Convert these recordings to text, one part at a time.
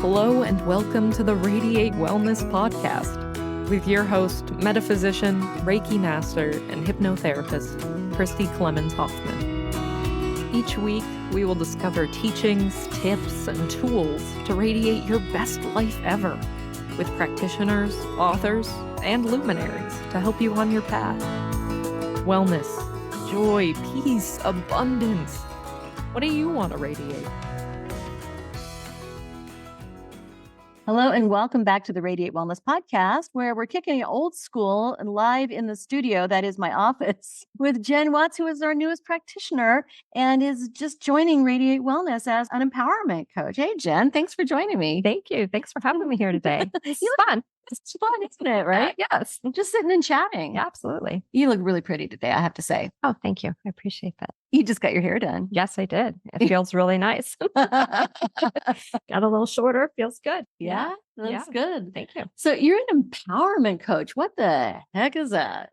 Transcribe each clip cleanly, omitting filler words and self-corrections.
Hello and welcome to the Radiate Wellness podcast with your host, metaphysician, Reiki master, and hypnotherapist, Christy Clemens Hoffman. Each week, we will discover teachings, tips, and tools to radiate your best life ever with practitioners, authors, and luminaries to help you on your path. Wellness, joy, peace, abundance. What do you want to radiate? Hello and welcome back to the Radiate Wellness podcast, where we're kicking it old school and live in the studio, that is my office, with Jen Watts, who is our newest practitioner and is just joining Radiate Wellness as an empowerment coach. Hey, Jen, thanks for joining me. Thank you. Thanks for having me here today. It's fun. It's fun, isn't it? Right? Yes. Just sitting and chatting. Yeah, absolutely. You look really pretty today, I have to say. Oh, thank you. I appreciate that. You just got your hair done. Yes, I did. It feels really nice. Got a little shorter. Feels good. Yeah, that's good. Thank you. So you're an empowerment coach. What the heck is that?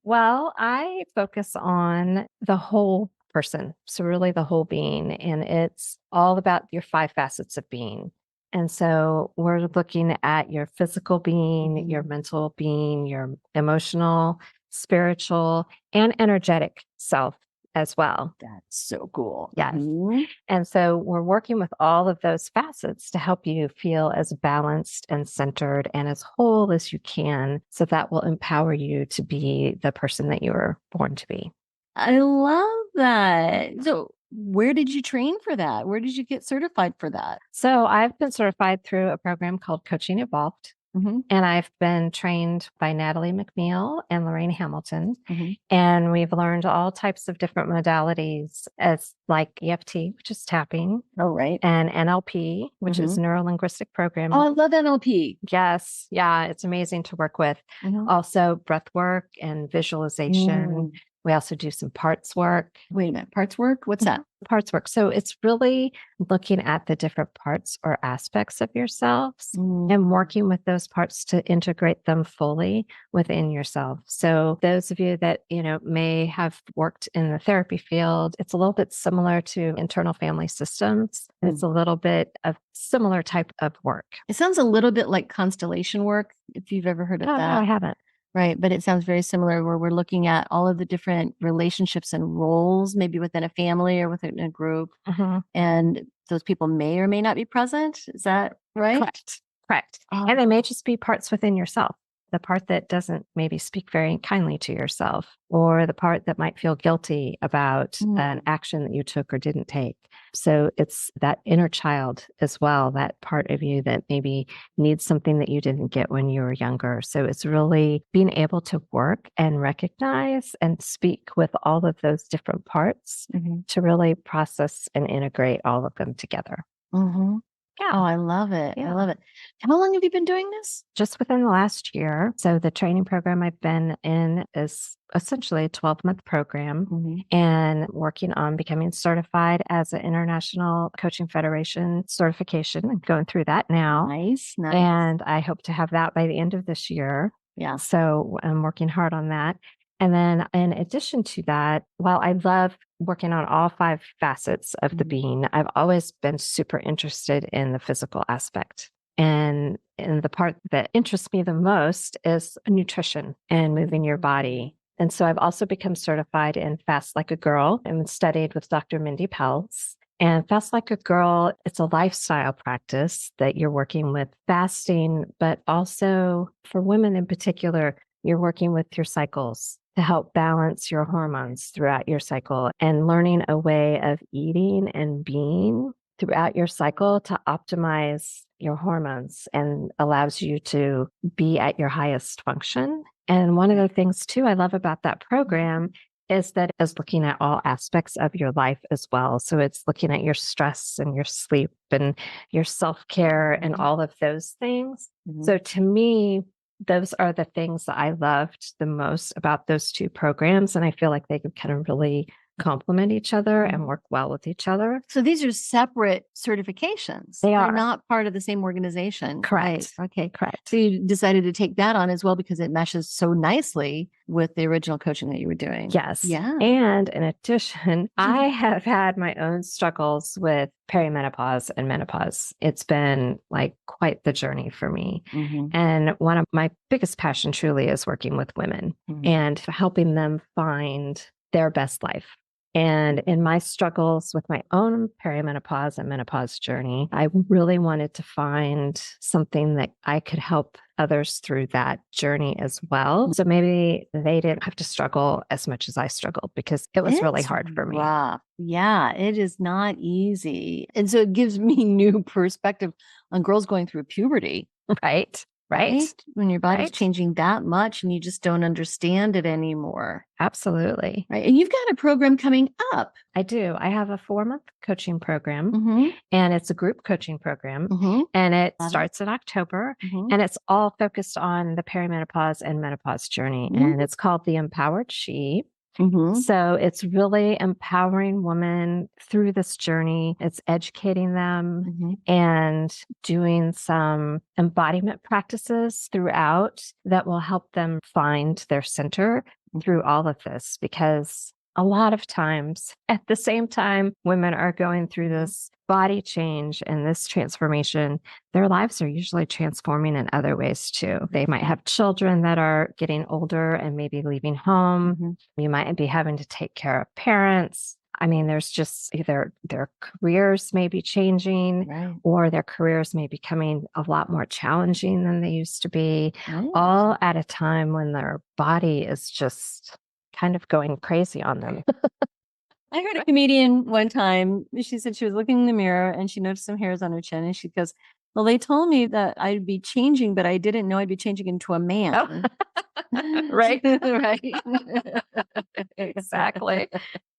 Well, I focus on the whole person. So really the whole being. And it's all about your 5 facets of being. And so we're looking at your physical being, your mental being, your emotional, spiritual, and energetic self as well. That's so cool. Yes. Mhm. And so we're working with all of those facets to help you feel as balanced and centered and as whole as you can. So that will empower you to be the person that you were born to be. I love that. So where did you train for that? Where did you get certified for that? So I've been certified through a program called Coaching Evolved. Mm-hmm. And I've been trained by Natalie McNeil and Lorraine Hamilton. Mm-hmm. And we've learned all types of different modalities as like EFT, which is tapping. Oh, right. And NLP, which is neuro-linguistic programming. Oh, I love NLP. Yes. Yeah. It's amazing to work with. Mm-hmm. Also breathwork and visualization. We also do some parts work. Wait a minute. Parts work? What's that? Parts work. So it's really looking at the different parts or aspects of yourselves and working with those parts to integrate them fully within yourself. So those of you that, may have worked in the therapy field, it's a little bit similar to internal family systems. It's a little bit of similar type of work. It sounds a little bit like constellation work, if you've ever heard of that. No, I haven't. Right. But it sounds very similar, where we're looking at all of the different relationships and roles, maybe within a family or within a group. And those people may or may not be present. Is that right? Correct. And they may just be parts within yourself. The part that doesn't maybe speak very kindly to yourself, or the part that might feel guilty about an action that you took or didn't take. So it's that inner child as well, that part of you that maybe needs something that you didn't get when you were younger. So it's really being able to work and recognize and speak with all of those different parts to really process and integrate all of them together. Yeah. Oh, I love it. Yeah. I love it. How long have you been doing this? Just within the last year. So the training program I've been in is essentially a 12-month program and working on becoming certified as an International Coaching Federation certification. I'm going through that now. Nice. And I hope to have that by the end of this year. Yeah. So I'm working hard on that. And then in addition to that, while I love working on all 5 facets of the being, I've always been super interested in the physical aspect. And the part that interests me the most is nutrition and moving your body. And so I've also become certified in Fast Like a Girl and studied with Dr. Mindy Pelz. And Fast Like a Girl, it's a lifestyle practice that you're working with fasting, but also for women in particular, you're working with your cycles to help balance your hormones throughout your cycle and learning a way of eating and being throughout your cycle to optimize your hormones and allows you to be at your highest function. And one of the things too I love about that program is that it's looking at all aspects of your life as well. So it's looking at your stress and your sleep and your self-care and all of those things. So to me, those are the things that I loved the most about those 2 programs. And I feel like they could kind of really complement each other and work well with each other. So these are separate certifications. They They're are. not part of the same organization. Correct. Right. Okay. Correct. So you decided to take that on as well because it meshes so nicely with the original coaching that you were doing. Yes. Yeah. And in addition, I have had my own struggles with perimenopause and menopause. It's been like quite the journey for me. And one of my biggest passion truly is working with women and helping them find their best life. And in my struggles with my own perimenopause and menopause journey, I really wanted to find something that I could help others through that journey as well. So maybe they didn't have to struggle as much as I struggled because it was really hard for me. Rough. Yeah, it is not easy. And so it gives me new perspective on girls going through puberty. Right. Right. When your body's changing that much and you just don't understand it anymore. Absolutely. Right. And you've got a program coming up. I do. I have a 4-month coaching program and it's a group coaching program and it starts in October and it's all focused on the perimenopause and menopause journey. And it's called The Empowered She. So it's really empowering women through this journey. It's educating them and doing some embodiment practices throughout that will help them find their center through all of this, because a lot of times at the same time women are going through this body change and this transformation, their lives are usually transforming in other ways too. They might have children that are getting older and maybe leaving home. You might be having to take care of parents. I mean, there's just either their careers may be changing or their careers may be becoming a lot more challenging than they used to be, all at a time when their body is just kind of going crazy on them. I heard a comedian one time, she said she was looking in the mirror and she noticed some hairs on her chin and she goes, well, they told me that I'd be changing, but I didn't know I'd be changing into a man. Right. Right. Exactly.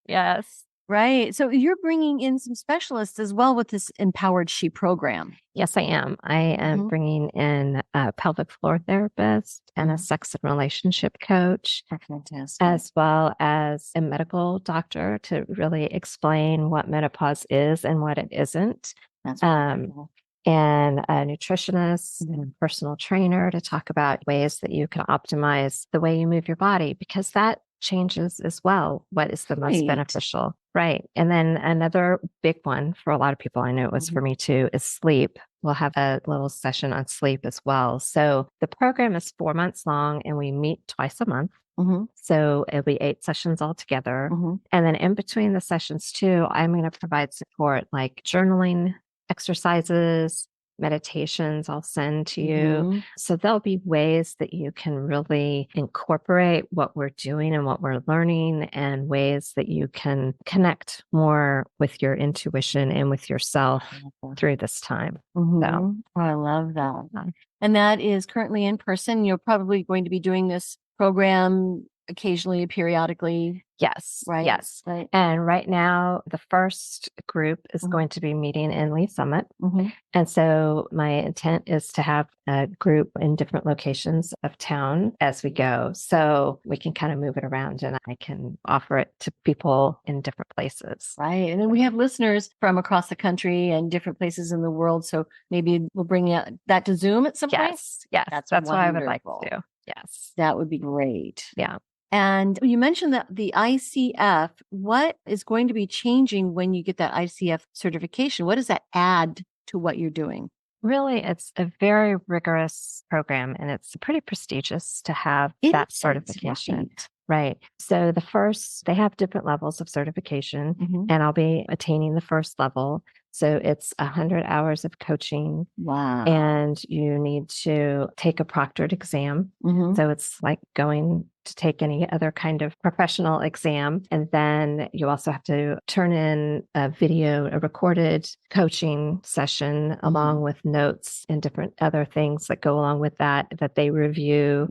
Yes. Right. So you're bringing in some specialists as well with this Empowered She program. Yes, I am. I am bringing in a pelvic floor therapist and a sex and relationship coach, as well as a medical doctor to really explain what menopause is and what it isn't. That's wonderful. And a nutritionist and personal trainer to talk about ways that you can optimize the way you move your body, because that changes as well. What is the most beneficial? Right. And then another big one for a lot of people, I know it was for me too, is sleep. We'll have a little session on sleep as well. So the program is 4 months long and we meet twice a month. So it'll be 8 sessions altogether. And then in between the sessions too, I'm going to provide support like journaling exercises, meditations I'll send to you. So there'll be ways that you can really incorporate what we're doing and what we're learning, and ways that you can connect more with your intuition and with yourself through this time. So, I love that. And that is currently in person. You're probably going to be doing this program occasionally, periodically. Yes. Right. Yes. Right. And right now, the first group is going to be meeting in Lee Summit. And so my intent is to have a group in different locations of town as we go. So we can kind of move it around and I can offer it to people in different places. Right. And then we have listeners from across the country and different places in the world. So maybe we'll bring that to Zoom at some point. Yes. That's what I would like to do. Yes. That would be great. Yeah. And you mentioned that the ICF, what is going to be changing when you get that ICF certification? What does that add to what you're doing? Really, it's a very rigorous program and it's pretty prestigious to have that certification. Right. So they have different levels of certification and I'll be attaining the first level. So it's 100 hours of coaching. Wow. And you need to take a proctored exam. So it's like going to take any other kind of professional exam. And then you also have to turn in a recorded coaching session along with notes and different other things that go along with that they review.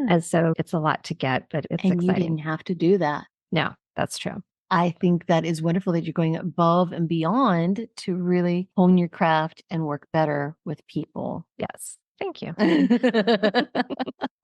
And so it's a lot to get, but it's exciting. You didn't have to do that. No, that's true. I think that is wonderful that you're going above and beyond to really hone your craft and work better with people. Yes. Thank you.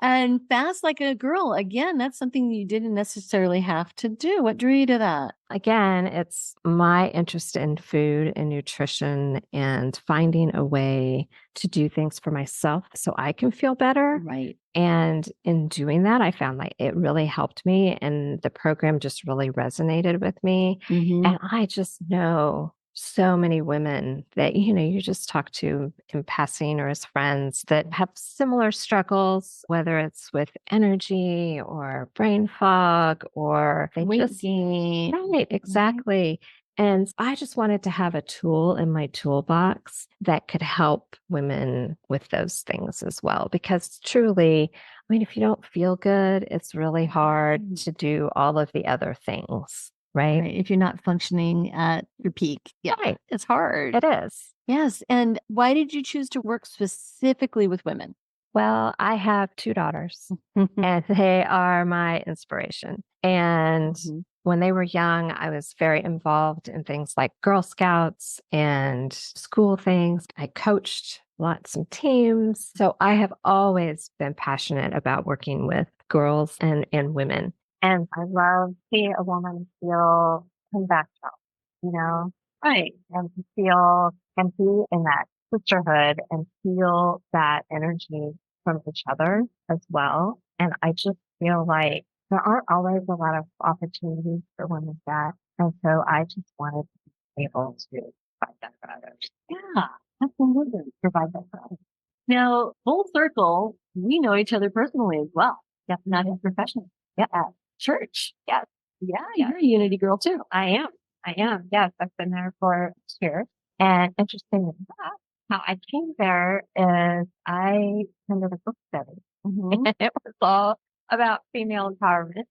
And fast like a girl. Again, that's something you didn't necessarily have to do. What drew you to that? Again, it's my interest in food and nutrition and finding a way to do things for myself so I can feel better. Right. And in doing that, I found like it really helped me and the program just really resonated with me. Mhm. And I just know so many women that, you just talk to in passing or as friends that have similar struggles, whether it's with energy or brain fog or they Weight just, gain. right, exactly. And I just wanted to have a tool in my toolbox that could help women with those things as well. Because truly, I mean, if you don't feel good, it's really hard to do all of the other things, right? Right. If you're not functioning at your peak. Yeah. Right. It's hard. It is. Yes. And why did you choose to work specifically with women? Well, I have 2 daughters, and they are my inspiration. And Mhm. when they were young, I was very involved in things like Girl Scouts and school things. I coached lots of teams. So I have always been passionate about working with girls and women. And I love seeing a woman feel compassion, right. And to feel and be in that sisterhood and feel that energy from each other as well. And I just feel like there aren't always a lot of opportunities for women with that. And so I just wanted to be able to provide that for others. Yeah, absolutely. Provide that for others. Now, full circle, we know each other personally as well. Yep, not in profession. Yeah, at church. Yes. Yeah, Yes. you're a Unity girl too. I am. I am. Yes. I've been there for years. And interesting enough, how I came there is I attended a book study. And it was all about female empowerment.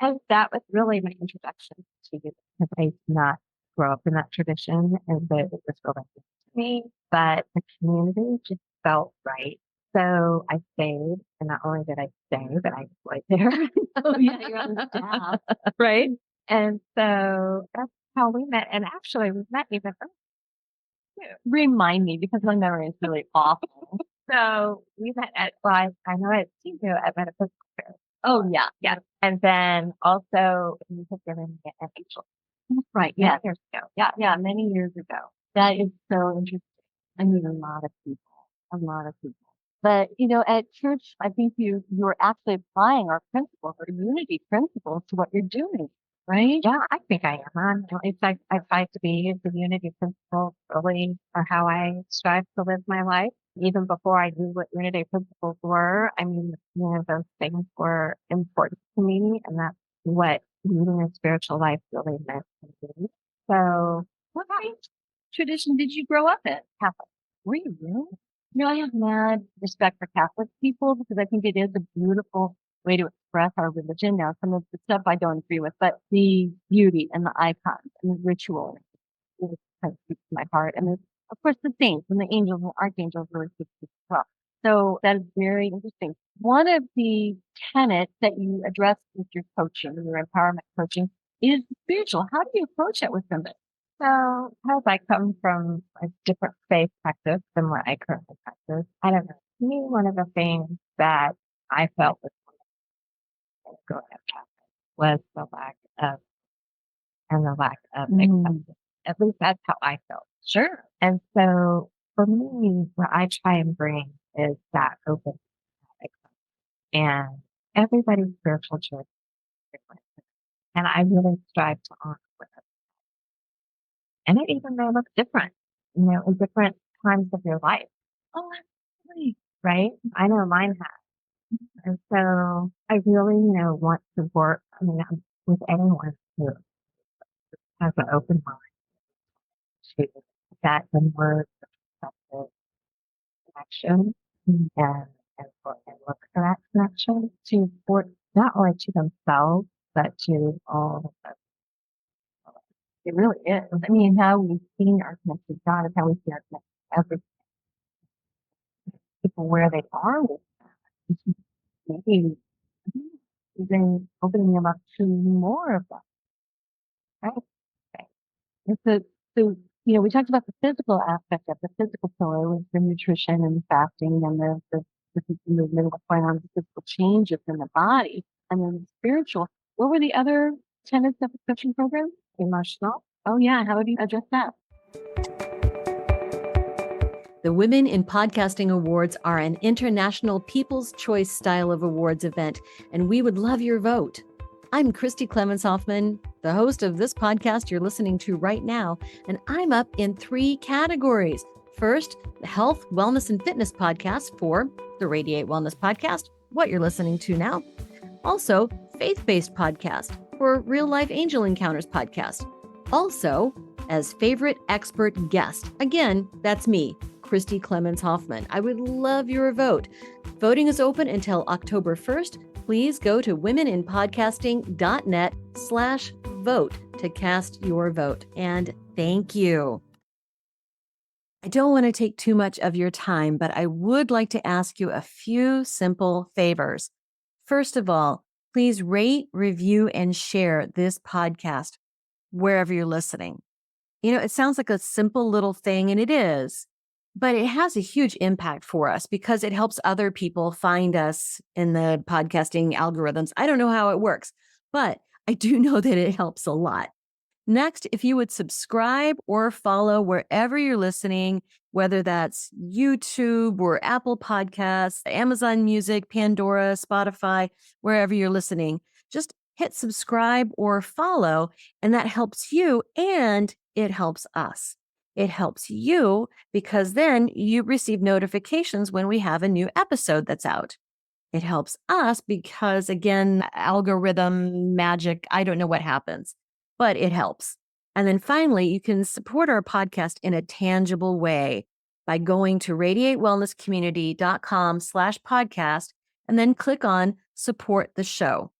And that was really my introduction to it because I did not grow up in that tradition. And so it was really new to me, but the community just felt right. So I stayed, and not only did I stay, but I was there. Oh, yeah, you're on the staff. Right. And so that's how we met. And actually, we met even earlier too. Remind me because my memory is really awful. So we met at, well, I know I've seen you at Metaphysical Fair. Oh, yeah. Yeah. And then also you had given me an angel. Right. Many Yeah. years ago. Yeah. Yeah. Many years ago. That is so interesting. I mean, a lot of people, a lot of people. But, at church, I think you're actually applying our principles, our unity principles to what you're doing, right? Yeah, I think I am. It's like I fight to be the unity principles really are how I strive to live my life. Even before I knew what unity principles were, I mean, those things were important to me, and that's what leading a spiritual life really meant to me. So, What kind of tradition did you grow up in? Catholic. Were you really? I have mad respect for Catholic people because I think it is a beautiful way to express our religion. Now, some of the stuff I don't agree with, but the beauty and the icons and the ritual really kind of speaks to my heart. And of course, the saints and the angels and archangels really speak to me as well. So that is very interesting. One of the tenets that you address with your coaching, your empowerment coaching, is spiritual. How do you approach it with somebody? So, because I come from a different faith practice than what I currently practice, I don't know. To me, one of the things that I felt was growing up Catholic was the lack of acceptance. At least that's how I felt. Sure. And so for me, what I try and bring is that open acceptance. And everybody's spiritual journey is different. And I really strive to honor with it. And it even may look different, in different times of your life. Oh, absolutely. Right? I know mine has. And so I really, want to work, with anyone who has an open mind to that inward perspective connection and look for that connection to for not only to themselves but to all of us. It really is. I mean, how we've seen our connection with God is how we see our connection with every people where they are with that. Maybe even opening them up to more of that. Right? Okay. And so we talked about the physical aspect of the physical pillar with the nutrition and the fasting and the movement, what's going on, the physical changes in the body, and then the spiritual. What were the other tenets of the coaching program? Emotional. Oh yeah, how would you address that? The Women in Podcasting Awards are an international People's Choice style of awards event, and we would love your vote. I'm Christy Clemens Hoffman, the host of this podcast you're listening to right now, and I'm up in 3 categories. First, the Health, Wellness, and Fitness podcast for the Radiate Wellness podcast, what you're listening to now. Also, Faith-Based podcast for Real Life Angel Encounters podcast. Also, as favorite expert guest. Again, that's me, Christy Clemens Hoffman. I would love your vote. Voting is open until October 1st. Please go to womeninpodcasting.net/vote to cast your vote. And thank you. I don't want to take too much of your time, but I would like to ask you a few simple favors. First of all, please rate, review, and share this podcast wherever you're listening. It sounds like a simple little thing, and it is, but it has a huge impact for us because it helps other people find us in the podcasting algorithms. I don't know how it works, but I do know that it helps a lot. Next, if you would subscribe or follow wherever you're listening, whether that's YouTube or Apple Podcasts, Amazon Music, Pandora, Spotify, wherever you're listening, just hit subscribe or follow, and that helps you and it helps us. It helps you because then you receive notifications when we have a new episode that's out. It helps us because, again, algorithm magic, I don't know what happens, but it helps. And then finally, you can support our podcast in a tangible way by going to radiatewellnesscommunity.com/podcast and then click on support the show.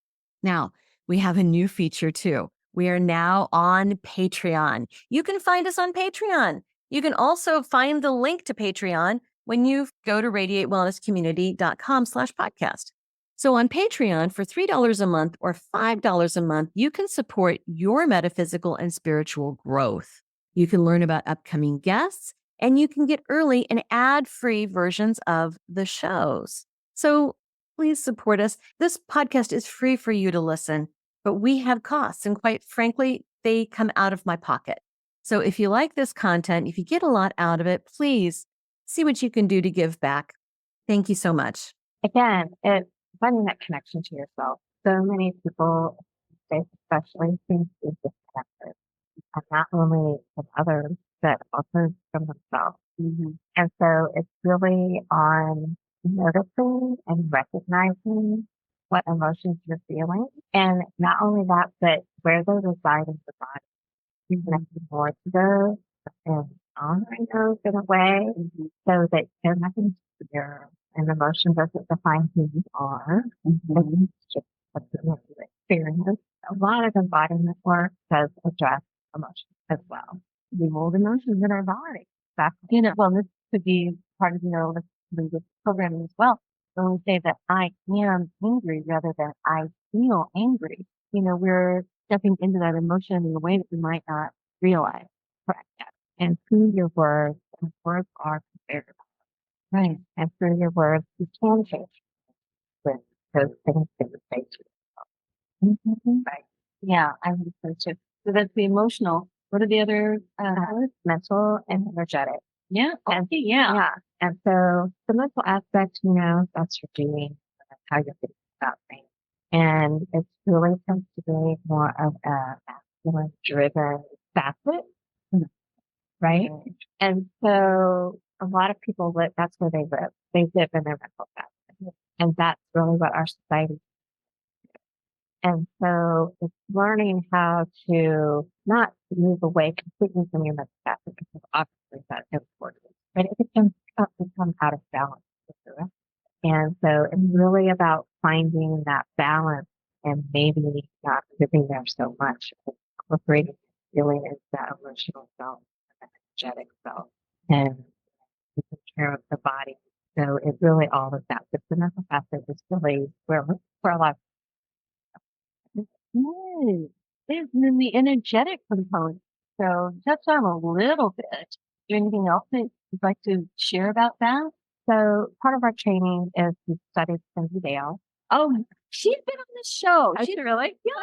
Now, we have a new feature too. We are now on Patreon. You can find us on Patreon. You can also find the link to Patreon when you go to radiatewellnesscommunity.com/podcast. So on Patreon, for $3 a month or $5 a month, you can support your metaphysical and spiritual growth. You can learn about upcoming guests, and you can get early and ad-free versions of the shows. So please support us. This podcast is free for you to listen, but we have costs, and quite frankly, they come out of my pocket. So if you like this content, if you get a lot out of it, please see what you can do to give back. Thank you so much. Again, it's finding that connection to yourself. So many people, especially, seem to be disconnected, and not only from others, but also from themselves. And so it's really on noticing and recognizing what emotions you're feeling. And not only that, but where they reside in the body. You're connected more to those and honoring those in a way so that they're nothing to fear. And emotion doesn't define who you are. It's just something that you experience. A lot of embodiment work does address emotions as well. We hold emotions in our body. That's, well, this could be part of, this programming as well. When we say that I am angry rather than I feel angry, we're stepping into that emotion in a way that we might not realize. Correct. And through your words, and words are compared. Right. And through your words, you can change with those things that you say to yourself. Right. Yeah, I think so too. So that's the emotional. What are the other? Mental and energetic. Yeah. Okay. Yeah. And so the mental aspect, that's your doing, that's how you're thinking about things. And it's really tends to be more of a masculine driven facet. Right. And so a lot of people live, that's where they live. They live in their mental facet. And that's really what our society. And so it's learning how to not move away completely from your mental facet because obviously that's important. But it can become out of balance with the rest. And so it's really about finding that balance and maybe not living there so much, incorporating feeling into that emotional self, that energetic self, and taking care of the body. So it's really all of that. But the mental facet is really where a lot and then the energetic component. So touch on a little bit. Is there anything else that you'd like to share about that? So part of our training is we studied Cindy Dale. Oh, she's been on the show. She's really? Yeah,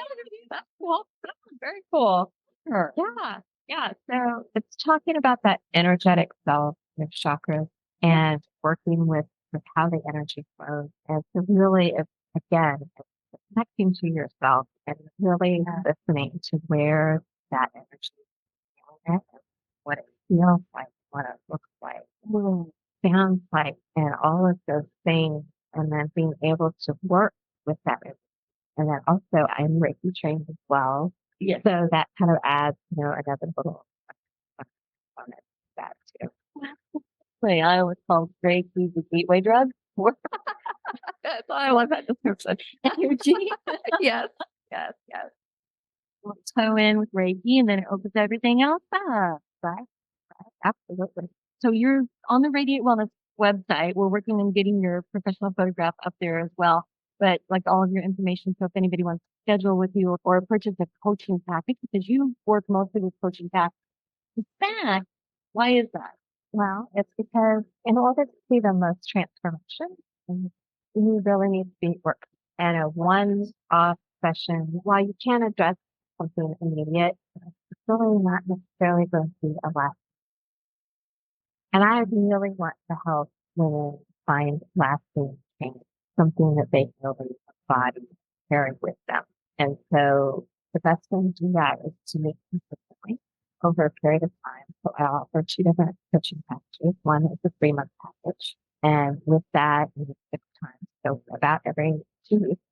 that's cool. That's very cool. Her. Yeah. Yeah. So it's talking about that energetic self with chakras and working with how the energy flows. And so really, again, it's connecting to yourself and really listening to where that energy is going and what it feels like, what it looks like, what it sounds like, and all of those things. And then being able to work with that. And then also I'm Reiki trained as well. Yes. So that kind of adds, another little component to that too. Wait, I always call Reiki the gateway drug. That's why I love that description. Energy. Yes, yes, yes. We'll toe in with Reiki and then it opens everything else up. Right? Absolutely. So you're on the Radiate Wellness website. We're working on getting your professional photograph up there as well. But like all of your information, so if anybody wants to schedule with you or purchase a coaching package, because you work mostly with coaching packages. In fact, why is that? Well, it's because in order to see the most transformation, you really need to be work. And a one-off session, while you can address something immediate, it's really not necessarily going to be a last. And I really want to help women find lasting change, something that they can really embody, carry with them. And so the best way to do that is to meet consistently over a period of time. So I offer two different coaching packages. One is a 3-month package. And with that, you get 6 times. So about every 2 weeks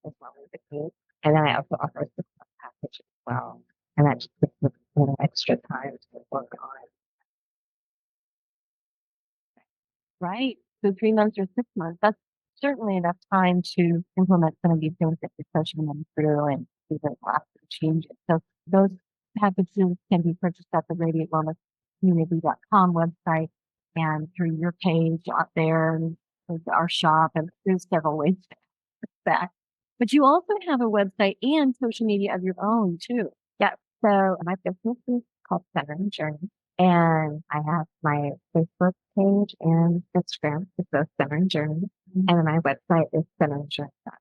is what we would meet. And then I also offer a 6-month package as well. And that just gives me extra time to work on. Right. So 3 months or 6 months, that's certainly enough time to implement some of these things that you're coaching them through and see the lasting changes. So those packages can be purchased at the radiatewellnesscommunity.com website and through your page out there and there's our shop and there's several ways to access that. But you also have a website and social media of your own too. Yeah. So my business is called Centering Journey. And I have my Facebook page and Instagram. It's both Centering Journey. And then my website is centeringjourney.com.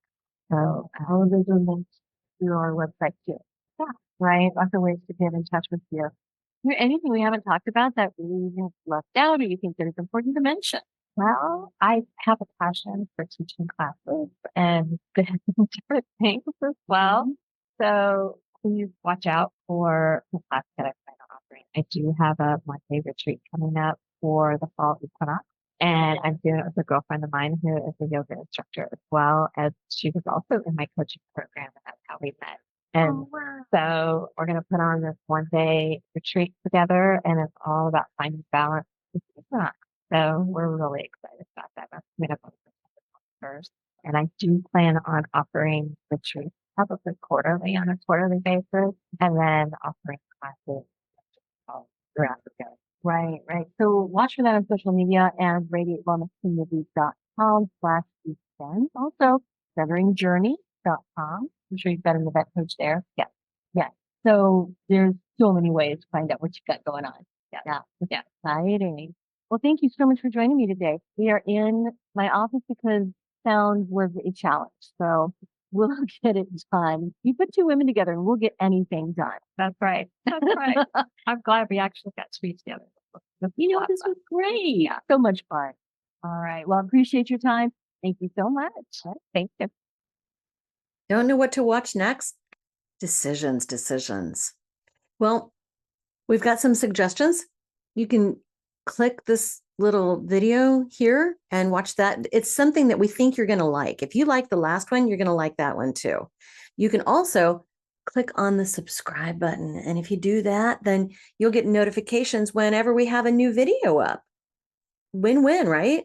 So all of those are linked through our website too. Yeah. Right. Lots of ways to get in touch with you. Is there anything we haven't talked about that we have left out or you think that is important to mention? Well, I have a passion for teaching classes and different things as well. So please watch out for the class that I plan on offering. I do have a monthly retreat coming up for the fall equinox. And I'm doing it with a girlfriend of mine who is a yoga instructor as well as she was also in my coaching program. And that's how we met. And so we're going to put on this 1-day retreat together and it's all about finding balance with the equinox. So we're really excited about that. That's coming up on the first. And I do plan on offering retreats probably quarterly on a quarterly basis and then offering classes all throughout the day. Right, right. So watch for that on social media and radiatewellnesscommunity.com/events. Also, centeringjourney.com. I'm sure you've got an event page there. Yeah. Yeah. So there's so many ways to find out what you've got going on. Yeah. Exciting. Well, thank you so much for joining me today. We are in my office because sound was a challenge. So we'll get it done. You put two women together and we'll get anything done. That's right. That's right. I'm glad we actually got to be together. This was great. Yeah. So much fun. All right. Well, I appreciate your time. Thank you so much. Thank you. Don't know what to watch next? Decisions. Well, we've got some suggestions. You can click this little video here and watch that. It's something that we think you're going to like. If you like the last one, you're going to like that one too. You can also click on the subscribe button. And if you do that, then you'll get notifications whenever we have a new video up. Win-win, right?